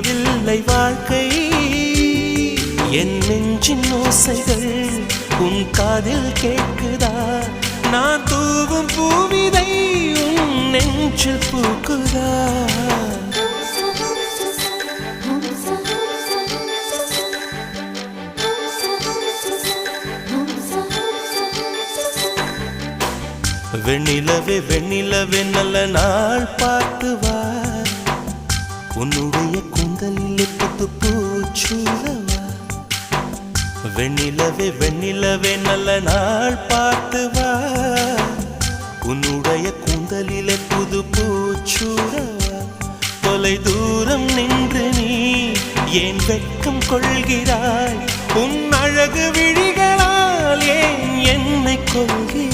புரியவில்லை வாழ்க்கை என் நெஞ்சின் ஓசைகள் உன் காதில் கேட்குதா நான் தூவும் பூவிதை உன் நெஞ்சில் பூக்குதா வெண்ணிலவே வெண்ணிலவே நல்ல நாள் பார்த்து வா உன்னுடைய கூந்தலில் புத்து பூச்சூடவா வெண்ணிலவே வெண்ணிலவே நல்ல நாள் பார்த்து வா உன்னுடைய கூந்தலில் புது பூச்சூடவா தொலை தூரம் நின்று நீ ஏன் வெட்கம் கொள்கிறாய் உன் அழகு விழிகளால் ஏன் என்னை கொள்கிறாய்